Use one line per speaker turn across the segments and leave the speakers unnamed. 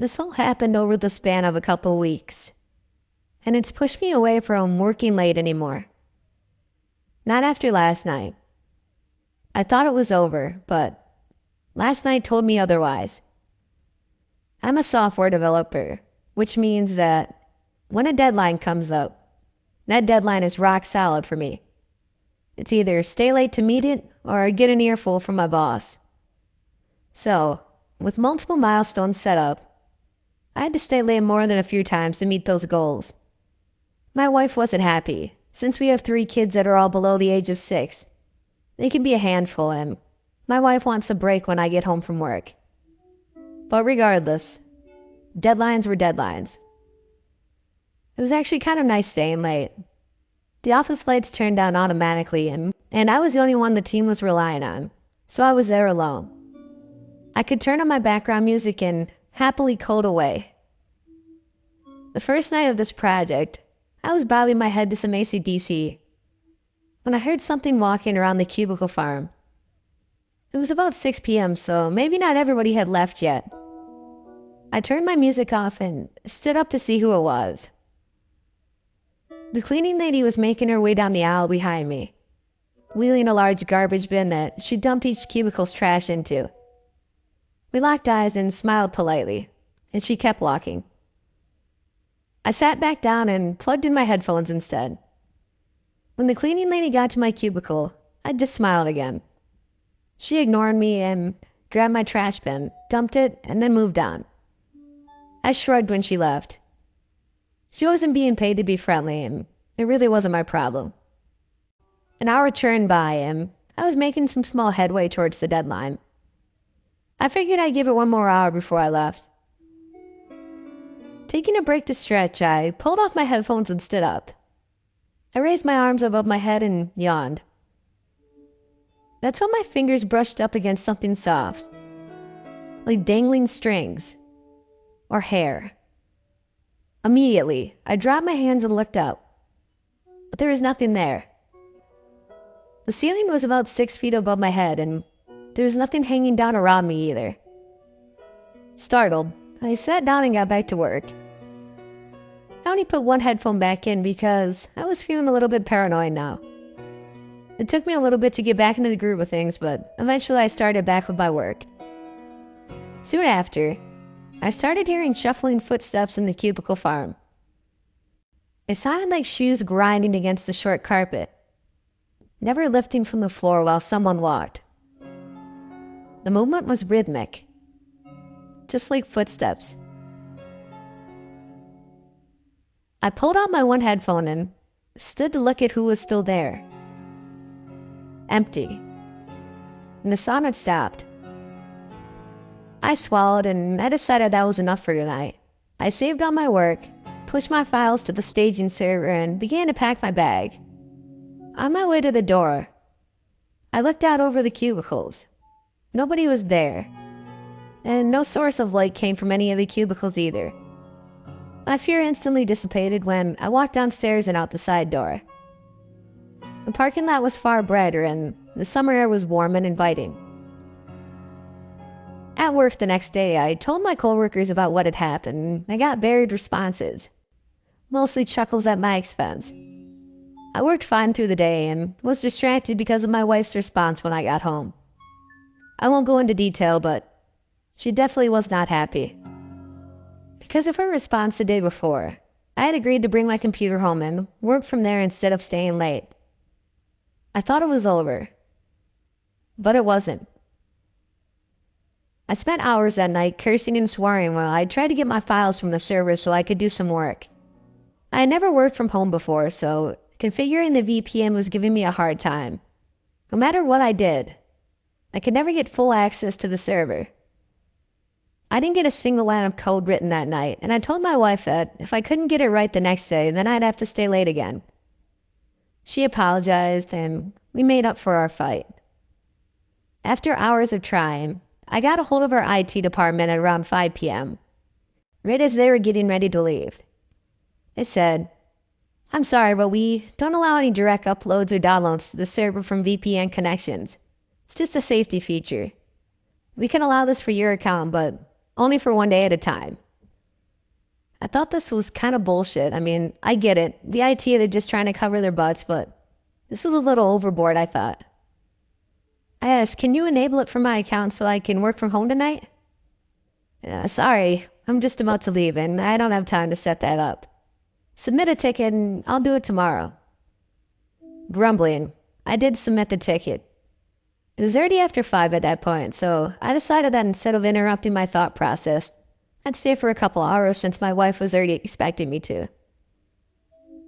This all happened over the span of a couple weeks, and it's pushed me away from working late anymore. Not after last night. I thought it was over, but last night told me otherwise. I'm a software developer, which means that when a deadline comes up, that deadline is rock solid for me. It's either stay late to meet it or get an earful from my boss. So, with multiple milestones set up, I had to stay late more than a few times to meet those goals. My wife wasn't happy, since we have 3 kids that are all below the age of 6. They can be a handful, and my wife wants a break when I get home from work. But regardless, deadlines were deadlines. It was actually kind of nice staying late. The office lights turned down automatically, and I was the only one the team was relying on, so I was there alone. I could turn on my background music and happily code away. The first night of this project, I was bobbing my head to some AC/DC when I heard something walking around the cubicle farm. It was about 6 p.m., so maybe not everybody had left yet. I turned my music off and stood up to see who it was. The cleaning lady was making her way down the aisle behind me, wheeling a large garbage bin that she dumped each cubicle's trash into. We locked eyes and smiled politely, and she kept walking. I sat back down and plugged in my headphones instead. When the cleaning lady got to my cubicle, I just smiled again. She ignored me and grabbed my trash bin, dumped it, and then moved on. I shrugged when she left. She wasn't being paid to be friendly, and it really wasn't my problem. An hour turned by, and I was making some small headway towards the deadline. I figured I'd give it one more hour before I left. Taking a break to stretch, I pulled off my headphones and stood up. I raised my arms above my head and yawned. That's when my fingers brushed up against something soft, like dangling strings or hair. Immediately, I dropped my hands and looked up, but there was nothing there. The ceiling was about 6 feet above my head, and there was nothing hanging down around me either. Startled, I sat down and got back to work. I only put one headphone back in because I was feeling a little bit paranoid now. It took me a little bit to get back into the groove of things, but eventually I started back with my work. Soon after, I started hearing shuffling footsteps in the cubicle farm. It sounded like shoes grinding against the short carpet, never lifting from the floor while someone walked. The movement was rhythmic, just like footsteps. I pulled out my one headphone and stood to look at who was still there. Empty. And the sound had stopped. I swallowed and I decided that was enough for tonight. I saved all my work, pushed my files to the staging server, and began to pack my bag. On my way to the door, I looked out over the cubicles. Nobody was there, and no source of light came from any of the cubicles either. My fear instantly dissipated when I walked downstairs and out the side door. The parking lot was far brighter, and the summer air was warm and inviting. At work the next day, I told my coworkers about what had happened, and I got varied responses, mostly chuckles at my expense. I worked fine through the day and was distracted because of my wife's response when I got home. I won't go into detail, but she definitely was not happy. Because of her response the day before, I had agreed to bring my computer home and work from there instead of staying late. I thought it was over, but it wasn't. I spent hours that night cursing and swearing while I tried to get my files from the server so I could do some work. I had never worked from home before, so configuring the VPN was giving me a hard time. No matter what I did, I could never get full access to the server. I didn't get a single line of code written that night, and I told my wife that if I couldn't get it right the next day, then I'd have to stay late again. She apologized, and we made up for our fight. After hours of trying, I got a hold of our IT department at around 5 p.m., right as they were getting ready to leave. It said, "I'm sorry, but we don't allow any direct uploads or downloads to the server from VPN connections. It's just a safety feature. We can allow this for your account, but only for one day at a time. I thought this was kind of bullshit. I mean, I get it. The idea they're just trying to cover their butts, but this was a little overboard, I thought. I asked, can you enable it from my account so I can work from home tonight? Sorry, I'm just about to leave and I don't have time to set that up. Submit a ticket and I'll do it tomorrow. Grumbling, I did submit the ticket. It was already after 5 at that point, so I decided that instead of interrupting my thought process, I'd stay for a couple hours since my wife was already expecting me to.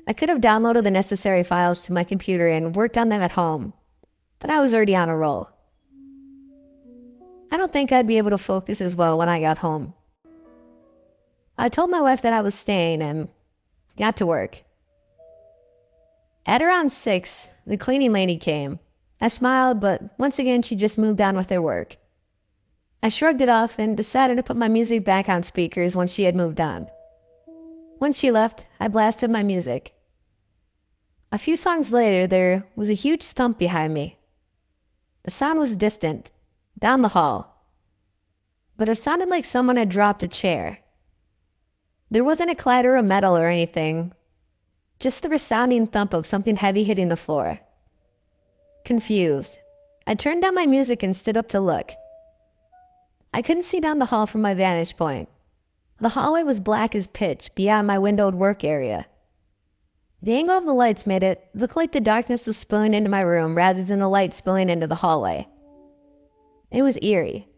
I could have downloaded the necessary files to my computer and worked on them at home, but I was already on a roll. I don't think I'd be able to focus as well when I got home. I told my wife that I was staying and got to work. At around 6, the cleaning lady came. I smiled, but once again she just moved on with her work. I shrugged it off and decided to put my music back on speakers once she had moved on. Once she left, I blasted my music. A few songs later, there was a huge thump behind me. The sound was distant, down the hall, but it sounded like someone had dropped a chair. There wasn't a clatter of metal or anything, just the resounding thump of something heavy hitting the floor. Confused, I turned down my music and stood up to look. I couldn't see down the hall from my vantage point. The hallway was black as pitch beyond my windowed work area. The angle of the lights made it look like the darkness was spilling into my room rather than the light spilling into the hallway. It was eerie.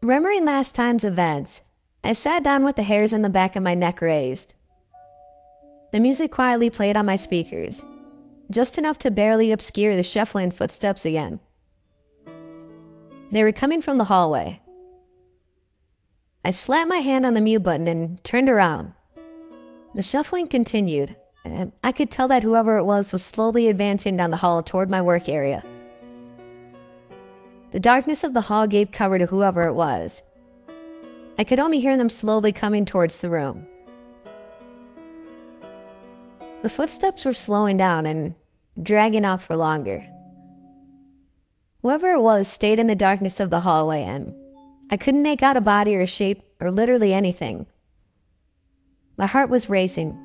Remembering last time's events, I sat down with the hairs on the back of my neck raised. The music quietly played on my speakers, just enough to barely obscure the shuffling footsteps again. They were coming from the hallway. I slapped my hand on the mute button and turned around. The shuffling continued, and I could tell that whoever it was slowly advancing down the hall toward my work area. The darkness of the hall gave cover to whoever it was. I could only hear them slowly coming towards the room. The footsteps were slowing down and dragging off for longer. Whoever it was stayed in the darkness of the hallway, and I couldn't make out a body or a shape or literally anything. My heart was racing.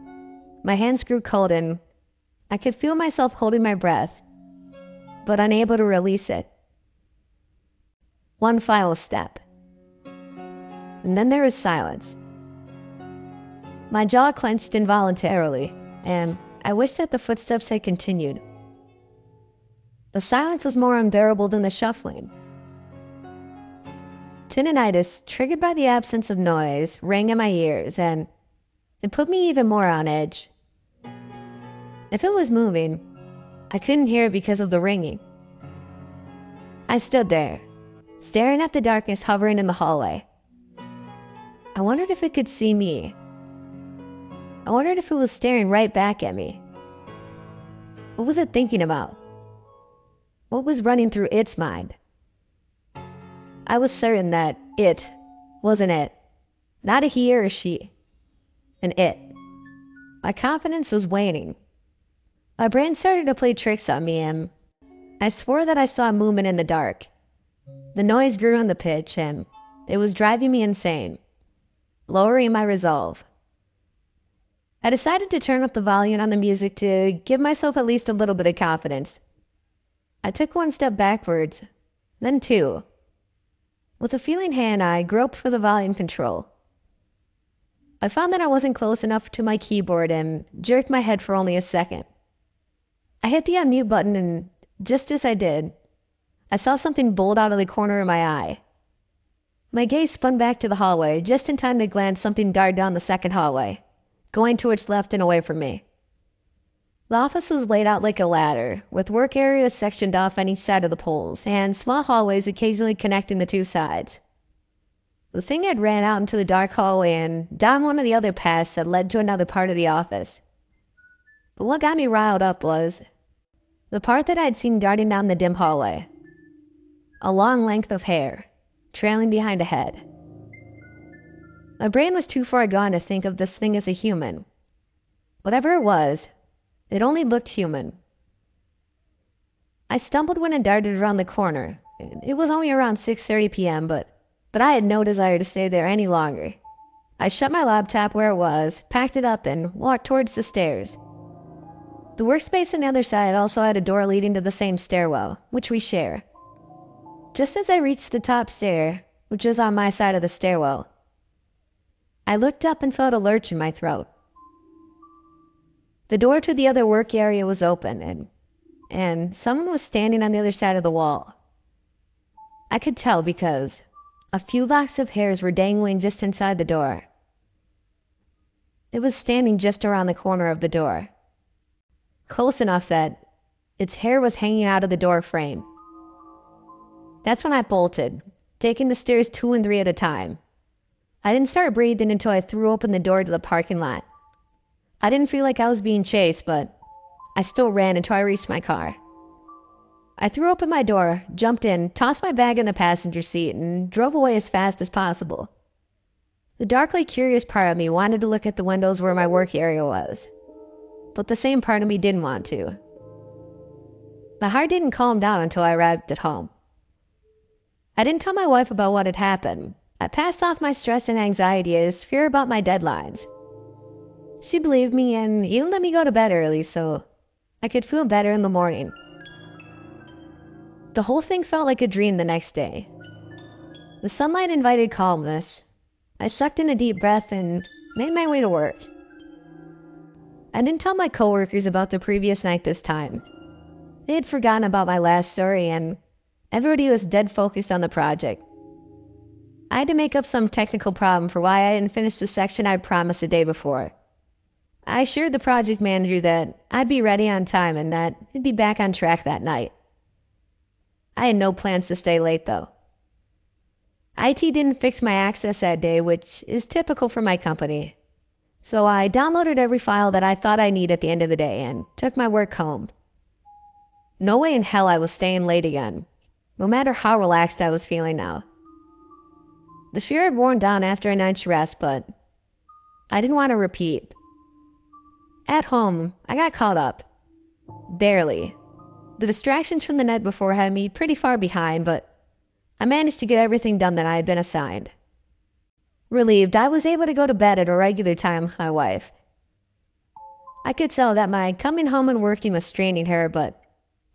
My hands grew cold and I could feel myself holding my breath, but unable to release it. One final step. And then there was silence. My jaw clenched involuntarily, and I wished that the footsteps had continued. The silence was more unbearable than the shuffling. Tinnitus, triggered by the absence of noise, rang in my ears, and it put me even more on edge. If it was moving, I couldn't hear it because of the ringing. I stood there, staring at the darkness hovering in the hallway. I wondered if it could see me. I wondered if it was staring right back at me. What was it thinking about? What was running through its mind? I was certain that it wasn't it. Not a he or a she. An it. My confidence was waning. My brain started to play tricks on me, and I swore that I saw movement in the dark. The noise grew in the pitch, and it was driving me insane, lowering my resolve. I decided to turn up the volume on the music to give myself at least a little bit of confidence. I took one step backwards, then two. With a feeling hand, I groped for the volume control. I found that I wasn't close enough to my keyboard and jerked my head for only a second. I hit the unmute button, and just as I did, I saw something bolt out of the corner of my eye. My gaze spun back to the hallway just in time to glance something dart down the second hallway, going to its left and away from me. The office was laid out like a ladder, with work areas sectioned off on each side of the poles, and small hallways occasionally connecting the two sides. The thing had ran out into the dark hallway and down one of the other paths that led to another part of the office. But what got me riled up was the part that I'd seen darting down the dim hallway. A long length of hair, trailing behind a head. My brain was too far gone to think of this thing as a human. Whatever it was, it only looked human. I stumbled when it darted around the corner. It was only around 6:30 p.m., but I had no desire to stay there any longer. I shut my laptop where it was, packed it up, and walked towards the stairs. The workspace on the other side also had a door leading to the same stairwell, which we share. Just as I reached the top stair, which was on my side of the stairwell, I looked up and felt a lurch in my throat. The door to the other work area was open, and someone was standing on the other side of the wall. I could tell because a few locks of hairs were dangling just inside the door. It was standing just around the corner of the door, close enough that its hair was hanging out of the door frame. That's when I bolted, taking the stairs 2 and 3 at a time. I didn't start breathing until I threw open the door to the parking lot. I didn't feel like I was being chased, but I still ran until I reached my car. I threw open my door, jumped in, tossed my bag in the passenger seat, and drove away as fast as possible. The darkly curious part of me wanted to look at the windows where my work area was, but the same part of me didn't want to. My heart didn't calm down until I arrived at home. I didn't tell my wife about what had happened. I passed off my stress and anxiety as fear about my deadlines. She believed me and even let me go to bed early so I could feel better in the morning. The whole thing felt like a dream the next day. The sunlight invited calmness. I sucked in a deep breath and made my way to work. I didn't tell my coworkers about the previous night this time. They had forgotten about my last story and everybody was dead focused on the project. I had to make up some technical problem for why I hadn't finished the section I'd promised the day before. I assured the project manager that I'd be ready on time and that it'd be back on track that night. I had no plans to stay late though. IT didn't fix my access that day, which is typical for my company. So I downloaded every file that I thought I need at the end of the day and took my work home. No way in hell I was staying late again, no matter how relaxed I was feeling now. The fear had worn down after a night's rest, but I didn't want to repeat. At home, I got caught up. Barely. The distractions from the night before had me pretty far behind, but I managed to get everything done that I had been assigned. Relieved, I was able to go to bed at a regular time with my wife. I could tell that my coming home and working was straining her, but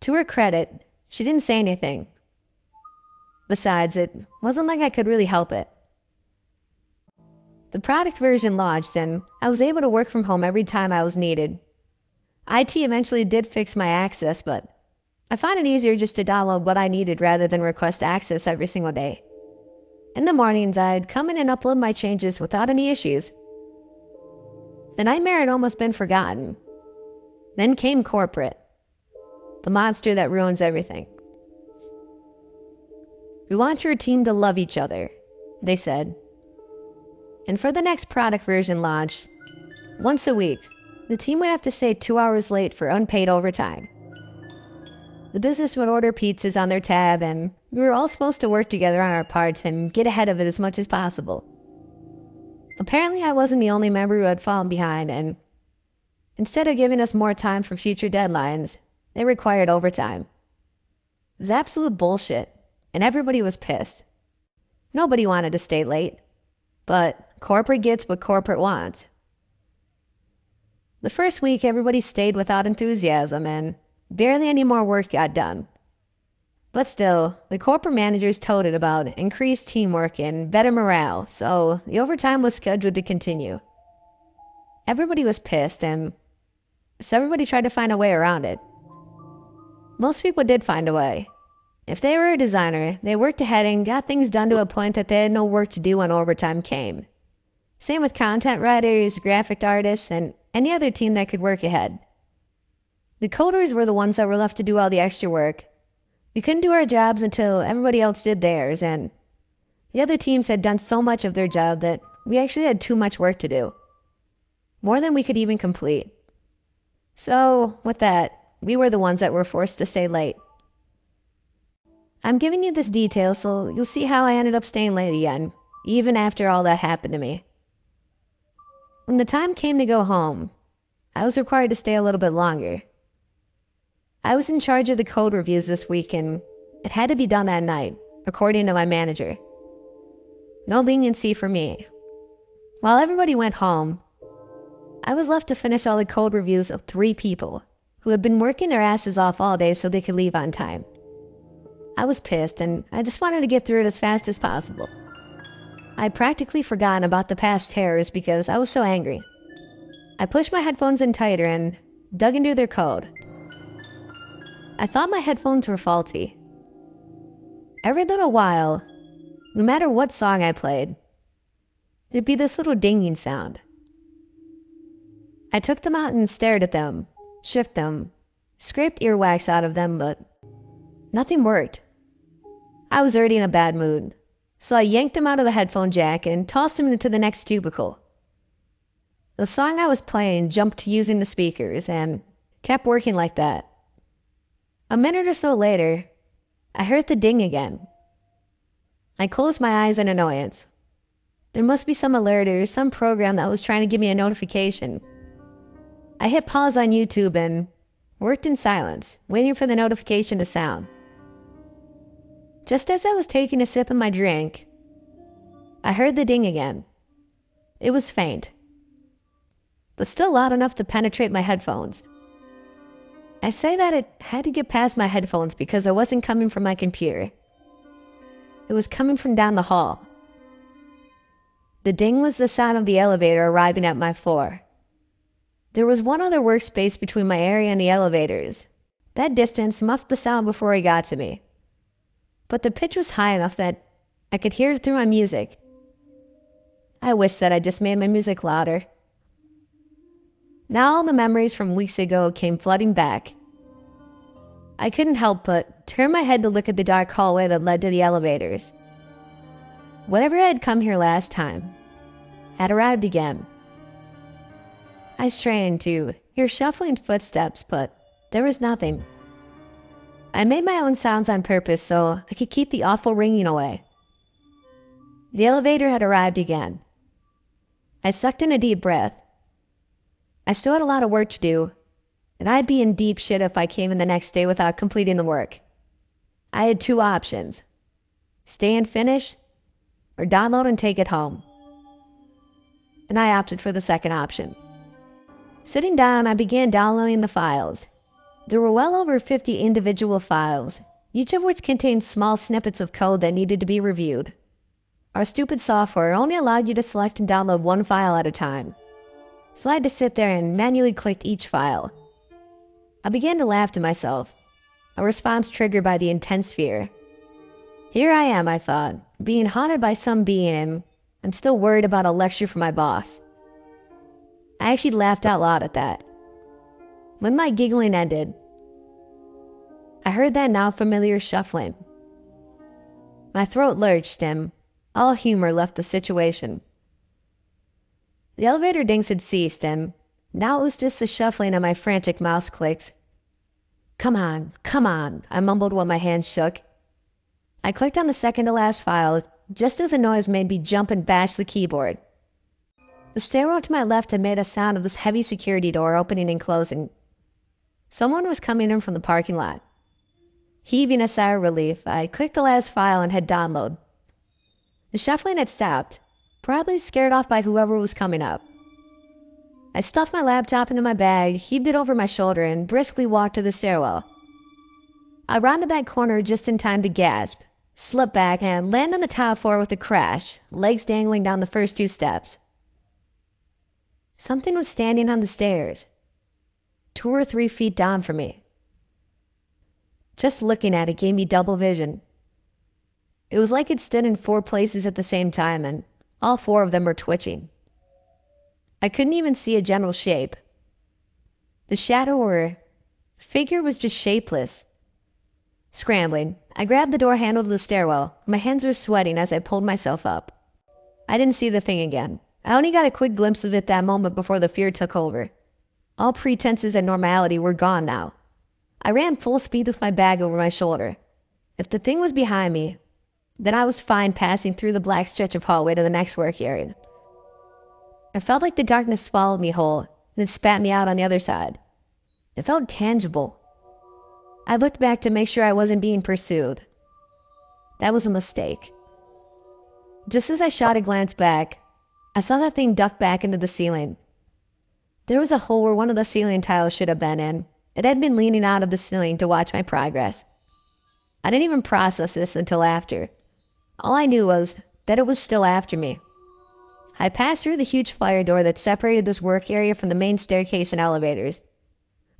to her credit, she didn't say anything. Besides, it wasn't like I could really help it. The product version launched, and I was able to work from home every time I was needed. IT eventually did fix my access, but I found it easier just to download what I needed rather than request access every single day. In the mornings, I'd come in and upload my changes without any issues. The nightmare had almost been forgotten. Then came corporate, the monster that ruins everything. "We want your team to love each other," they said. And for the next product version launch, once a week, the team would have to stay 2 hours late for unpaid overtime. The business would order pizzas on their tab, and we were all supposed to work together on our parts and get ahead of it as much as possible. Apparently, I wasn't the only member who had fallen behind, and instead of giving us more time for future deadlines, they required overtime. It was absolute bullshit, and everybody was pissed. Nobody wanted to stay late, but corporate gets what corporate wants. The first week, everybody stayed without enthusiasm, and barely any more work got done. But still, the corporate managers toted about increased teamwork and better morale, so the overtime was scheduled to continue. Everybody was pissed, and so everybody tried to find a way around it. Most people did find a way. If they were a designer, they worked ahead and got things done to a point that they had no work to do when overtime came. Same with content writers, graphic artists, and any other team that could work ahead. The coders were the ones that were left to do all the extra work. We couldn't do our jobs until everybody else did theirs, and the other teams had done so much of their job that we actually had too much work to do. More than we could even complete. So, with that, we were the ones that were forced to stay late. I'm giving you this detail so you'll see how I ended up staying late again, even after all that happened to me. When the time came to go home, I was required to stay a little bit longer. I was in charge of the code reviews this week, and it had to be done that night, according to my manager. No leniency for me. While everybody went home, I was left to finish all the code reviews of 3 people who had been working their asses off all day so they could leave on time. I was pissed and I just wanted to get through it as fast as possible. I had practically forgotten about the past terrors because I was so angry. I pushed my headphones in tighter and dug into their code. I thought my headphones were faulty. Every little while, no matter what song I played, there'd be this little dinging sound. I took them out and stared at them, shook them, scraped earwax out of them, but nothing worked. I was already in a bad mood, so I yanked them out of the headphone jack and tossed them into the next cubicle. The song I was playing jumped to using the speakers and kept working like that. A minute or so later, I heard the ding again. I closed my eyes in annoyance. There must be some alert or some program that was trying to give me a notification. I hit pause on YouTube and worked in silence, waiting for the notification to sound. Just as I was taking a sip of my drink, I heard the ding again. It was faint, but still loud enough to penetrate my headphones. I say that it had to get past my headphones because it wasn't coming from my computer. It was coming from down the hall. The ding was the sound of the elevator arriving at my floor. There was one other workspace between my area and the elevators. That distance muffled the sound before he got to me. But the pitch was high enough that I could hear it through my music. I wish that I just made my music louder. Now all the memories from weeks ago came flooding back. I couldn't help but turn my head to look at the dark hallway that led to the elevators. Whatever had come here last time had arrived again. I strained to hear shuffling footsteps, but there was nothing. I made my own sounds on purpose so I could keep the awful ringing away. The elevator had arrived again. I sucked in a deep breath. I still had a lot of work to do, and I'd be in deep shit if I came in the next day without completing the work. I had 2 options: stay and finish, or download and take it home. And I opted for the second option. Sitting down, I began downloading the files. There were well over 50 individual files, each of which contained small snippets of code that needed to be reviewed. Our stupid software only allowed you to select and download 1 file at a time, so I had to sit there and manually click each file. I began to laugh to myself, a response triggered by the intense fear. Here I am, I thought, being haunted by some being, and I'm still worried about a lecture from my boss. I actually laughed out loud at that. When my giggling ended, I heard that now familiar shuffling. My throat lurched and all humor left the situation. The elevator dings had ceased and now it was just the shuffling of my frantic mouse clicks. Come on, I mumbled while my hands shook. I clicked on the second to last file just as a noise made me jump and bash the keyboard. The stairwell to my left had made a sound of this heavy security door opening and closing. Someone was coming in from the parking lot. Heaving a sigh of relief, I clicked the last file and hit download. The shuffling had stopped, probably scared off by whoever was coming up. I stuffed my laptop into my bag, heaved it over my shoulder, and briskly walked to the stairwell. I rounded that corner just in time to gasp, slip back, and land on the top floor with a crash, legs dangling down the first 2 steps. Something was standing on the stairs, 2 or 3 feet down from me. Just looking at it gave me double vision. It was like it stood in 4 places at the same time, and all 4 of them were twitching. I couldn't even see a general shape. The shadow or figure was just shapeless. Scrambling, I grabbed the door handle of the stairwell. My hands were sweating as I pulled myself up. I didn't see the thing again. I only got a quick glimpse of it that moment before the fear took over. All pretenses at normality were gone now. I ran full speed with my bag over my shoulder. If the thing was behind me, then I was fine passing through the black stretch of hallway to the next work area. I felt like the darkness swallowed me whole, and it spat me out on the other side. It felt tangible. I looked back to make sure I wasn't being pursued. That was a mistake. Just as I shot a glance back, I saw that thing duck back into the ceiling. There was a hole where one of the ceiling tiles should have been in. It had been leaning out of the ceiling to watch my progress. I didn't even process this until after. All I knew was that it was still after me. I passed through the huge fire door that separated this work area from the main staircase and elevators.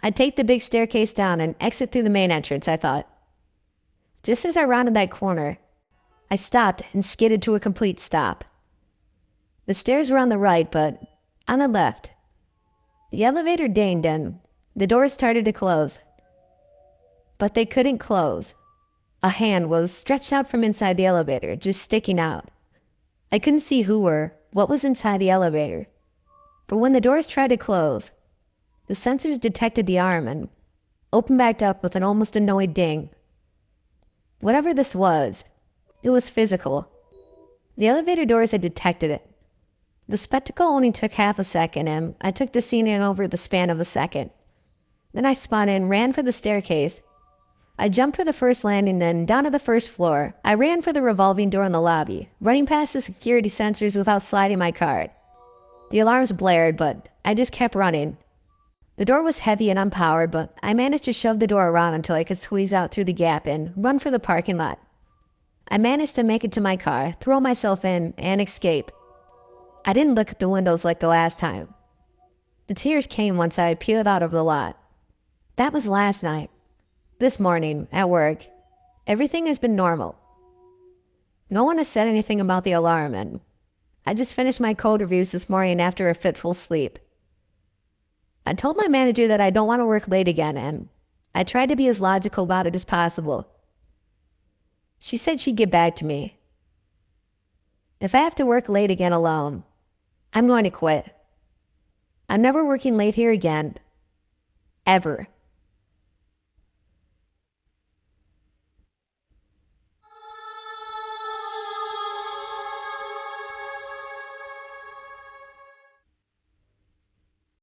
I'd take the big staircase down and exit through the main entrance, I thought. Just as I rounded that corner, I stopped and skidded to a complete stop. The stairs were on the right, but on the left. The elevator dinged and the doors started to close. But they couldn't close. A hand was stretched out from inside the elevator, just sticking out. I couldn't see who or what was inside the elevator. But when the doors tried to close, the sensors detected the arm and opened back up with an almost annoyed ding. Whatever this was, it was physical. The elevator doors had detected it. The spectacle only took half a second, and I took the scene in over the span of a second. Then I spun and ran for the staircase. I jumped for the first landing, then down to the first floor. I ran for the revolving door in the lobby, running past the security sensors without sliding my card. The alarms blared, but I just kept running. The door was heavy and unpowered, but I managed to shove the door around until I could squeeze out through the gap and run for the parking lot. I managed to make it to my car, throw myself in, and escape. I didn't look at the windows like the last time. The tears came once I peeled out of the lot. That was last night. This morning, at work, everything has been normal. No one has said anything about the alarm, and I just finished my code reviews this morning after a fitful sleep. I told my manager that I don't want to work late again, and I tried to be as logical about it as possible. She said she'd get back to me. If I have to work late again alone, I'm going to quit. I'm never working late here again. Ever.